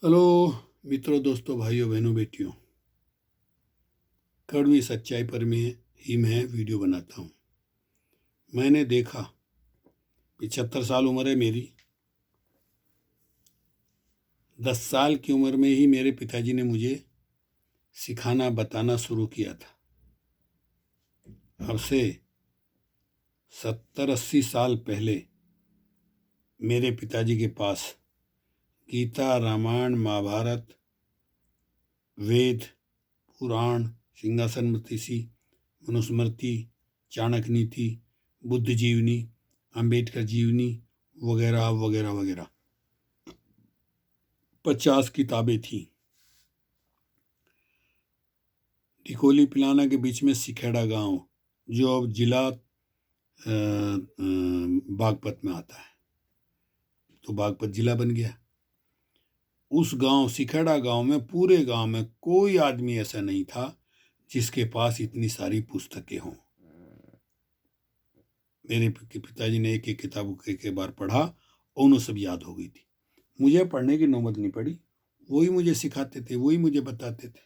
Hello मित्रों, दोस्तों, भाइयों, बहनों, बेटियों। कड़वी सच्चाई पर मैं वीडियो बनाता हूँ। मैंने देखा, 75 साल उम्र है मेरी। 10 साल की उम्र में ही मेरे पिताजी ने मुझे सिखाना बताना शुरू किया था। अब से 70-80 साल पहले मेरे पिताजी के पास गीता, रामायण, महाभारत, वेद, पुराण, सिंहासन मतीसी, मनुस्मृति, चाणक्य नीति, बुद्ध जीवनी, अंबेडकर जीवनी वगैरह वगैरह वगैरह 50 किताबें थीं। टिकोली पिलाना के बीच में सिखेड़ा गांव, जो अब जिला बागपत में आता है, तो बागपत जिला बन गया। उस गांव सिखेड़ा गांव में, पूरे गांव में कोई आदमी ऐसा नहीं था जिसके पास इतनी सारी पुस्तकें हों। मेरे पिताजी ने एक एक किताब एक बार पढ़ा और उन्हें सब याद हो गई थी। मुझे पढ़ने की नौबत नहीं पड़ी, वही मुझे सिखाते थे, वही मुझे बताते थे।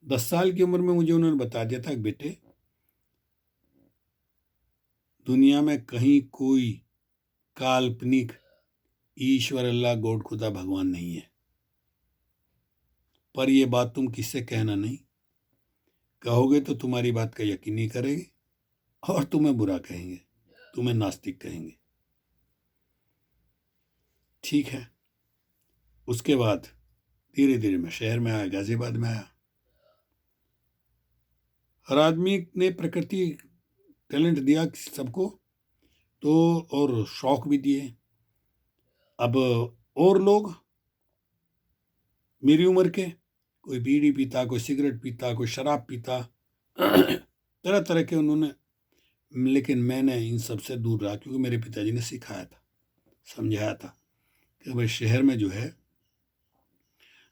10 साल की उम्र में मुझे उन्होंने बता दिया था कि बेटे, दुनिया में कहीं कोई काल्पनिक ईश्वर, अल्लाह, गॉड, खुदा, भगवान नहीं है। पर यह बात तुम किससे कहना नहीं। कहोगे तो तुम्हारी बात का यकीन नहीं करेंगे और तुम्हें बुरा कहेंगे, तुम्हें नास्तिक कहेंगे। ठीक है। उसके बाद धीरे धीरे मैं शहर में आया, गाजियाबाद में आया। हर आदमी ने प्रकृति टैलेंट दिया सबको, तो और शौक भी दिए। अब और लोग मेरी उम्र के, कोई बीड़ी पीता, कोई सिगरेट पीता, कोई शराब पीता, तरह तरह के उन्होंने। लेकिन मैंने इन सब से दूर रहा, क्योंकि मेरे पिताजी ने सिखाया था, समझाया था कि भाई शहर में जो है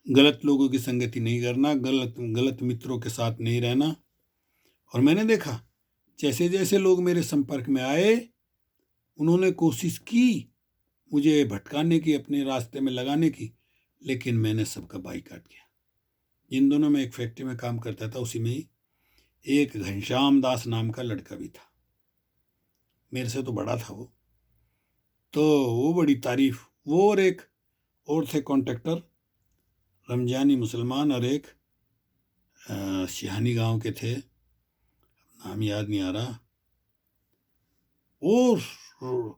गलत लोगों की संगति नहीं करना, गलत मित्रों के साथ नहीं रहना। और मैंने देखा, जैसे जैसे लोग मेरे संपर्क में आए, उन्होंने कोशिश की मुझे भटकाने की, अपने रास्ते में लगाने की, लेकिन मैंने सबका बाइकाट किया। जिन दोनों में एक फैक्ट्री में काम करता था, उसी में ही एक घनश्याम दास नाम का लड़का भी था, मेरे से तो बड़ा था वो। तो वो बड़ी तारीफ, वो और एक और थे कॉन्ट्रैक्टर, रमजानी मुसलमान, और एक सिहानी गांव के थे, नाम याद नहीं आ रहा। वो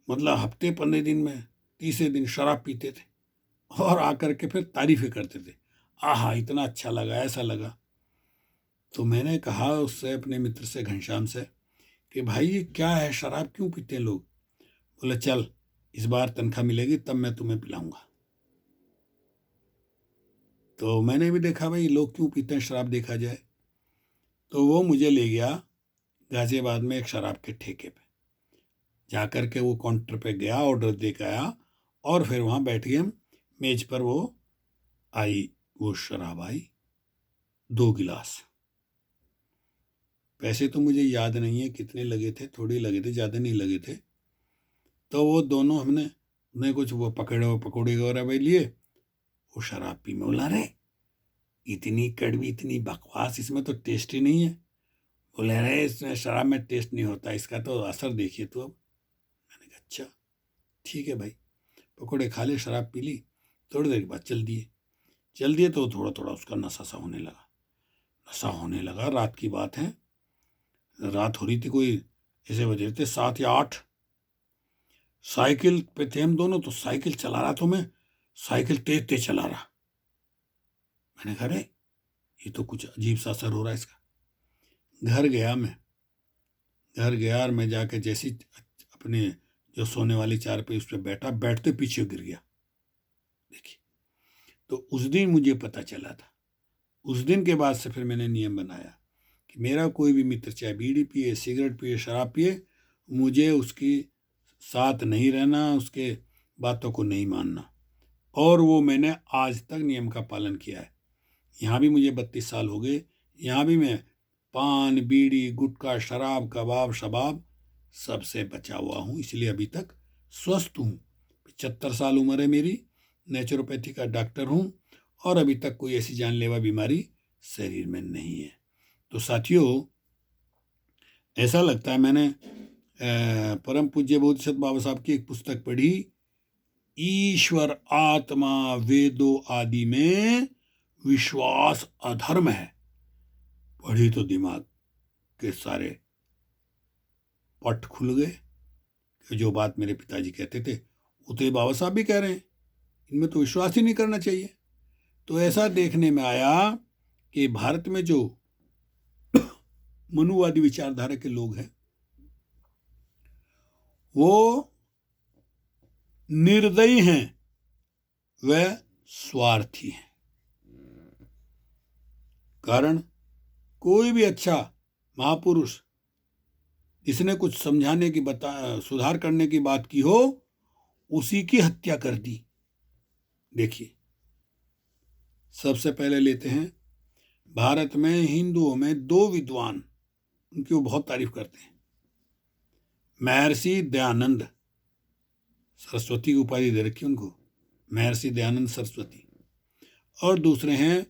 मतलब हफ्ते 15 दिन में 30 दिन शराब पीते थे और आकर के फिर तारीफें करते थे, आहा इतना अच्छा लगा, ऐसा लगा। तो मैंने कहा उससे, अपने मित्र से, घनश्याम से, कि भाई ये क्या है, शराब क्यों पीते हैं लोग। बोले चल, इस बार तनख्वाह मिलेगी तब मैं तुम्हें पिलाऊंगा। तो मैंने भी देखा भाई लोग क्यों पीते हैं शराब, देखा जाए। तो वो मुझे ले गया गाजियाबाद में एक शराब के ठेके पे। जाकर के वो काउंटर पे गया, ऑर्डर दे के आया, और फिर वहाँ बैठ गए हम। मेज पर वो आई, वो शराब आई, 2 गिलास। पैसे तो मुझे याद नहीं है कितने लगे थे, थोड़े लगे थे, ज़्यादा नहीं लगे थे। तो वो दोनों हमने कुछ वो पकौड़े वगैरह भाई लिए, वो शराब पी में। बोला रे इतनी कड़वी, इतनी बकवास, इसमें तो टेस्ट ही नहीं है। बोले अरे इसमें शराब में टेस्ट नहीं होता, इसका तो असर देखिए तो। अब मैंने कहा अच्छा ठीक है भाई। पकौड़े खा ले, शराब पी ली, थोड़ी देर के बाद चल दिए तो थोड़ा थोड़ा उसका नशा सा होने लगा। रात की बात है, रात हो रही थी, कोई ऐसे बजे थे 7 या 8। साइकिल पे थे हम दोनों, तो साइकिल चला रहा तो मैं, साइकिल तेज तेज चला रहा। मैंने कहा अरे ये तो कुछ अजीब सा असर हो रहा है इसका। घर गया और मैं जाके जैसी अपने जो सोने वाली चार पे उस पर बैठा, बैठते पीछे गिर गया। देखिए, तो उस दिन मुझे पता चला था। उस दिन के बाद से फिर मैंने नियम बनाया कि मेरा कोई भी मित्र चाहे बीड़ी पिए, सिगरेट पिए, शराब पिए, मुझे उसकी साथ नहीं रहना, उसके बातों को नहीं मानना। और वो मैंने आज तक नियम का पालन किया है। यहाँ भी मुझे 32 साल हो गए, यहाँ भी मैं पान, बीड़ी, गुटखा, शराब, कबाब, शबाब सबसे बचा हुआ हूँ, इसलिए अभी तक स्वस्थ हूँ। 75 साल उम्र है मेरी, नेचुरोपैथी का डॉक्टर हूँ और अभी तक कोई ऐसी जानलेवा बीमारी शरीर में नहीं है। तो साथियों, ऐसा लगता है मैंने परम पूज्य बोधिसत्व बाबा साहब की एक पुस्तक पढ़ी, ईश्वर आत्मा वेदों आदि में विश्वास अधर्म है। पढ़ी तो दिमाग के सारे पट खुल गए कि जो बात मेरे पिताजी कहते थे वो तो ये बाबा साहब भी कह रहे हैं, इनमें तो विश्वास ही नहीं करना चाहिए। तो ऐसा देखने में आया कि भारत में जो मनुवादी विचारधारा के लोग हैं वो निर्दयी हैं, वह स्वार्थी हैं। कारण कोई भी अच्छा महापुरुष इसने कुछ समझाने की सुधार करने की बात की हो, उसी की हत्या कर दी। देखिए, सबसे पहले लेते हैं भारत में हिंदुओं में दो विद्वान, उनकी वो बहुत तारीफ करते हैं। महर्षि दयानंद, सरस्वती की उपाधि दे रखी उनको, महर्षि दयानंद सरस्वती। और दूसरे हैं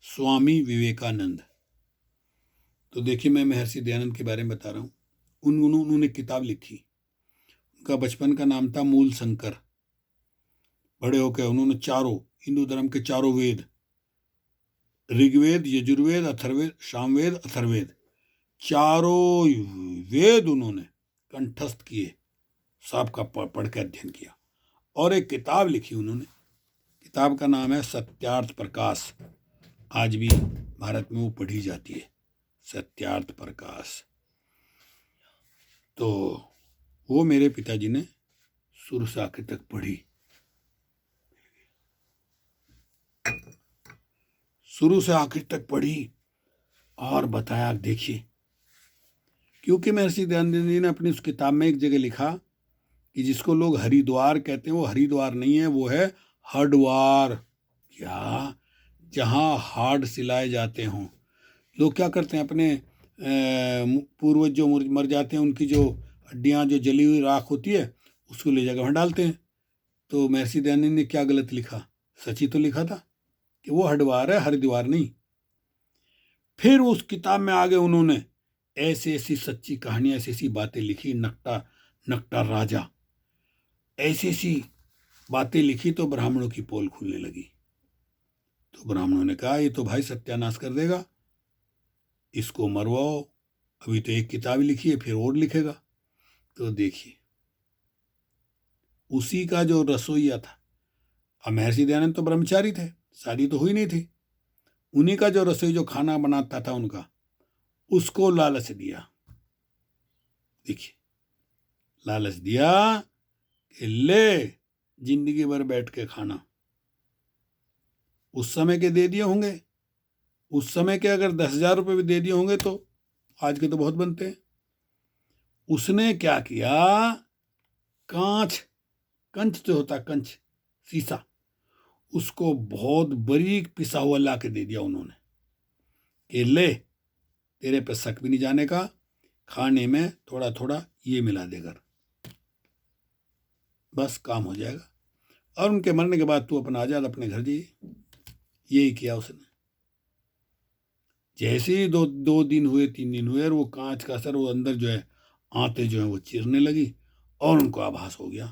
स्वामी विवेकानंद। तो देखिए, मैं महर्षि दयानंद के बारे में बता रहा हूँ। उन्होंने किताब लिखी, उनका बचपन का नाम था मूल शंकर। बड़े होकर उन्होंने चारों हिंदू धर्म के चारों वेद, ऋग्वेद, यजुर्वेद, अथर्ववेद, सामवेद, अथर्ववेद, चारों वेद उन्होंने कंठस्थ किए, सबका पढ़ के अध्ययन किया और एक किताब लिखी उन्होंने। किताब का नाम है सत्यार्थ प्रकाश। आज भी भारत में वो पढ़ी जाती है, सत्यार्थ प्रकाश। तो वो मेरे पिताजी ने शुरू से आखिर तक पढ़ी, शुरू से आखिर तक पढ़ी और बताया। देखिए, क्योंकि महर्षि दयानंद जी ने अपनी उस किताब में एक जगह लिखा कि जिसको लोग हरिद्वार कहते हैं वो हरिद्वार नहीं है, वो है हडवार। क्या? जहाँ हार्ड सिलाए जाते हों। लोग क्या करते हैं, अपने पूर्वज जो मर जाते हैं उनकी जो हड्डियाँ, जो जली हुई राख होती है, उसको ले जाकर वहाँ डालते हैं। तो महर्षि दयानंद ने क्या गलत लिखा? सच ही तो लिखा था कि वो हडवार है, हरिद्वार नहीं। फिर उस किताब में आगे उन्होंने ऐसी ऐसी सच्ची कहानियां, ऐसी ऐसी बातें लिखी, नकटा राजा, ऐसी ऐसी बातें लिखी, तो ब्राह्मणों की पोल खुलने लगी। तो ब्राह्मणों ने कहा ये तो भाई सत्यानाश कर देगा, इसको मरवाओ, अभी तो एक किताब लिखी है, फिर और लिखेगा। तो देखिए, उसी का जो रसोईया था, अब महर्षि दयानंद तो ब्रह्मचारी थे, शादी तो हुई नहीं थी, उन्हीं का जो रसोई जो खाना बनाता था उनका, उसको लालच दिया। देखिए, लालच दिया कि ले जिंदगी भर बैठ के खाना। उस समय के दे दिए होंगे, उस समय के अगर 10,000 रुपये भी दे दिए होंगे तो आज के तो बहुत बनते हैं। उसने क्या किया, कंच जो होता, कंच शीशा, उसको बहुत बारीक पिसा हुआ ला के दे दिया उन्होंने कि ले, तेरे पे शक भी नहीं जाने का, खाने में थोड़ा थोड़ा ये मिला देकर, बस काम हो जाएगा, और उनके मरने के बाद तू अपना आजाद अपने घर जाइए। यही किया उसने। जैसे ही दो दिन हुए, 3 दिन हुए, और वो कांच का असर, वो अंदर जो है आंतें जो है वो चिरने लगी, और उनको आभास हो गया,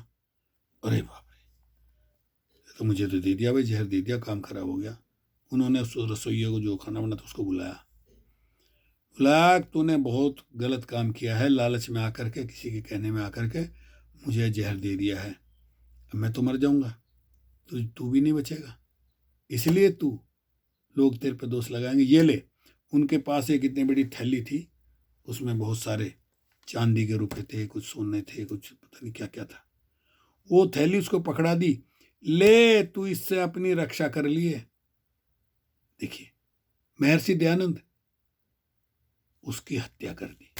अरे बाप रे, तो मुझे तो दे दिया भाई, जहर दे दिया, काम खराब हो गया। उन्होंने उस रसोइये को जो खाना बना था उसको बुलाया, तूने बहुत गलत काम किया है, लालच में आकर के, किसी के कहने में आकर के मुझे जहर दे दिया है, अब मैं तो मर जाऊंगा, तो तू भी नहीं बचेगा, इसलिए लोग तेरे पे दोष लगाएंगे। ये ले। उनके पास एक इतनी बड़ी थैली थी, उसमें बहुत सारे चांदी के रुपए थे, कुछ सोने थे, कुछ पता नहीं क्या क्या था। वो थैली उसको पकड़ा दी, ले तू इससे अपनी रक्षा कर लिए। देखिए, महर्षि दयानंद, उसकी हत्या कर दी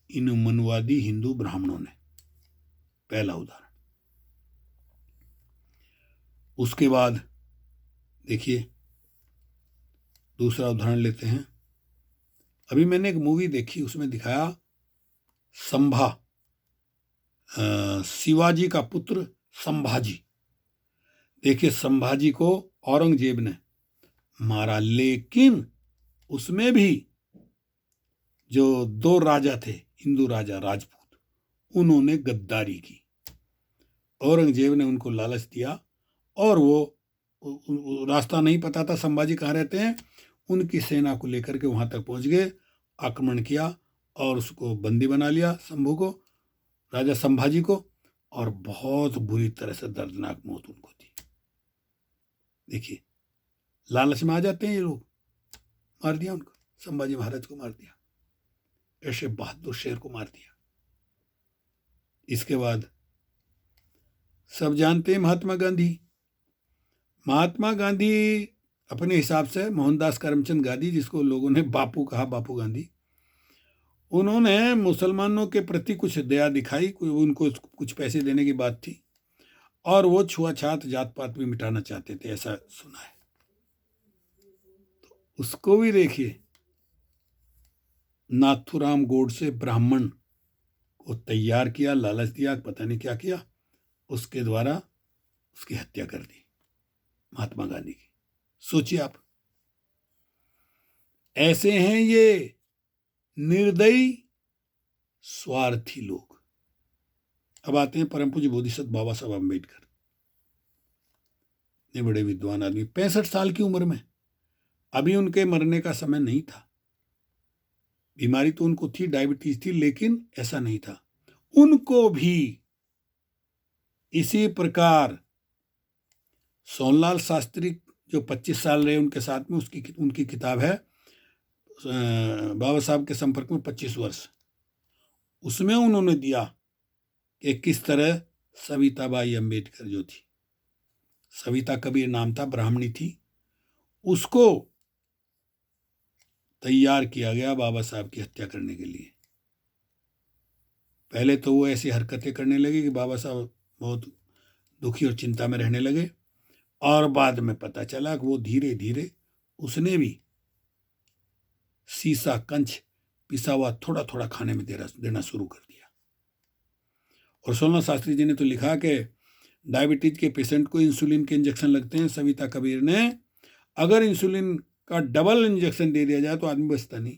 इन मनुवादी हिंदू ब्राह्मणों ने। पहला उदाहरण। उसके बाद देखिए, दूसरा उदाहरण लेते हैं। अभी मैंने एक मूवी देखी, उसमें दिखाया शिवाजी का पुत्र संभाजी। देखिए, संभाजी को औरंगजेब ने मारा, लेकिन उसमें भी जो दो राजा थे, हिंदू राजा राजपूत, उन्होंने गद्दारी की। औरंगजेब ने उनको लालच दिया और वो रास्ता नहीं पता था संभाजी कहाँ रहते हैं, उनकी सेना को लेकर के वहां तक पहुंच गए, आक्रमण किया और उसको बंदी बना लिया, शंभू को, राजा संभाजी को, और बहुत बुरी तरह से दर्दनाक मौत उनको दी। देखिए, लालच में आ जाते हैं ये लोग। मार दिया उनको, संभाजी महाराज को मार दिया, ऐसे बहादुर शेर को मार दिया। इसके बाद सब जानते हैं महात्मा गांधी। महात्मा गांधी अपने हिसाब से मोहनदास करमचंद गांधी, जिसको लोगों ने बापू कहा, बापू गांधी, उन्होंने मुसलमानों के प्रति कुछ दया दिखाई, उनको कुछ पैसे देने की बात थी, और वो छुआछात जात पात भी मिटाना चाहते थे, ऐसा सुना है। तो उसको भी देखिए, नाथूराम गोडसे ब्राह्मण को तैयार किया, लालच दिया, पता नहीं क्या किया, उसके द्वारा उसकी हत्या कर दी महात्मा गांधी की। सोचिए आप, ऐसे हैं ये निर्दयी स्वार्थी लोग। अब आते हैं परम पूज्य बोधिसत्व बाबा साहब अम्बेडकर, इतने बड़े विद्वान आदमी, 65 साल की उम्र में। अभी उनके मरने का समय नहीं था, बीमारी तो उनको थी, डायबिटीज थी, लेकिन ऐसा नहीं था। उनको भी इसी प्रकार सोनलाल शास्त्री जो 25 साल रहे उनके साथ में, उनकी किताब है बाबा साहब के संपर्क में 25 वर्ष, उसमें उन्होंने दिया कि किस तरह सविताबाई अम्बेडकर जो थी, सविता कबीर नाम था, ब्राह्मणी थी, उसको तैयार किया गया बाबा साहब की हत्या करने के लिए। पहले तो वो ऐसी हरकतें करने लगे कि बाबा साहब बहुत दुखी और चिंता में रहने लगे, और बाद में पता चला कि वो धीरे धीरे उसने भी सीसा कंच पिसा हुआ थोड़ा थोड़ा खाने में देना शुरू कर दिया। और सोनलाल शास्त्री जी ने तो लिखा कि डायबिटीज के पेशेंट को इंसुलिन के इंजेक्शन लगते हैं, सविता कबीर ने अगर इंसुलिन का डबल इंजेक्शन दे दिया जाए तो आदमी बचता नहीं।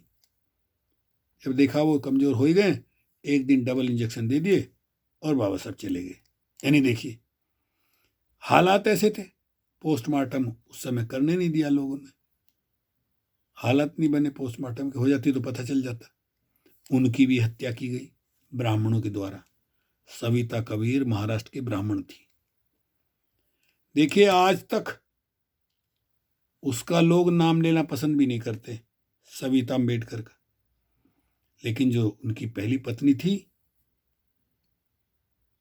जब देखा वो कमजोर हो ही गए, एक दिन डबल इंजेक्शन दे दिए और बाबा साहब चले गए। यानी देखिए, हालात ऐसे थे। पोस्टमार्टम उस समय करने नहीं दिया लोगों ने, हालत नहीं बने पोस्टमार्टम के, हो जाती तो पता चल जाता। उनकी भी हत्या की गई ब्राह्मणों के द्वारा। सविता कबीर महाराष्ट्र की ब्राह्मण थी। देखिए, आज तक उसका लोग नाम लेना पसंद भी नहीं करते, सविता अम्बेडकर का, लेकिन जो उनकी पहली पत्नी थी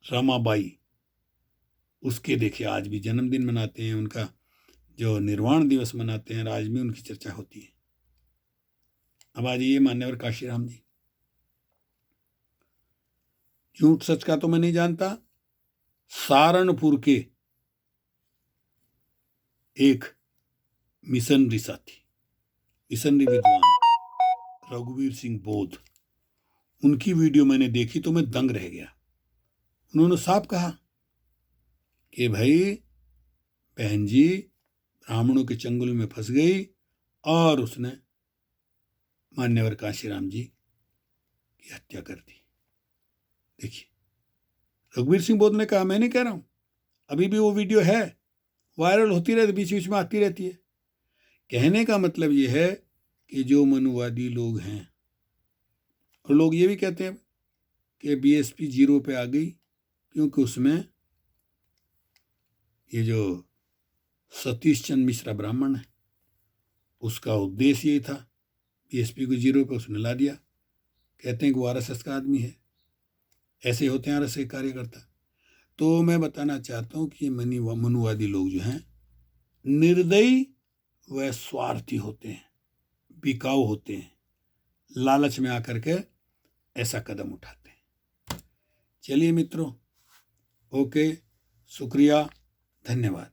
रमाबाई, उसके देखिए आज भी जन्मदिन मनाते हैं, उनका जो निर्वाण दिवस मनाते हैं, आज भी उनकी चर्चा होती है। अब आ जाइए मान्यवर काशीराम जी। झूठ सच का तो मैं नहीं जानता, सहारनपुर के एक मिशनरी साथी, मिशनरी विद्वान रघुवीर सिंह बोध, उनकी वीडियो मैंने देखी तो मैं दंग रह गया। उन्होंने साफ कहा कि भाई बहन जी ब्राह्मणों के चंगुल में फंस गई और उसने मान्यवर काशीराम जी की हत्या कर दी। देखिए, रघुवीर सिंह बोध ने कहा, मैं नहीं कह रहा हूं, अभी भी वो वीडियो है, वायरल होती रहती, बीच बीच में आती रहती है। कहने का मतलब ये है कि जो मनुवादी लोग हैं, और लोग ये भी कहते हैं कि बीएसपी 0 पे आ गई, क्योंकि उसमें ये जो सतीश चंद्र मिश्रा ब्राह्मण है, उसका उद्देश्य ये था बीएसपी को 0 पे उसने ला दिया। कहते हैं कि वो आरएसएस का आदमी है, ऐसे होते हैं आरएसएस कार्यकर्ता। तो मैं बताना चाहता हूँ कि मनुवादी लोग जो हैं निर्दयी व स्वार्थी होते हैं, बिकाऊ होते हैं, लालच में आकर के ऐसा कदम उठाते हैं। चलिए मित्रों, ओके, शुक्रिया, धन्यवाद।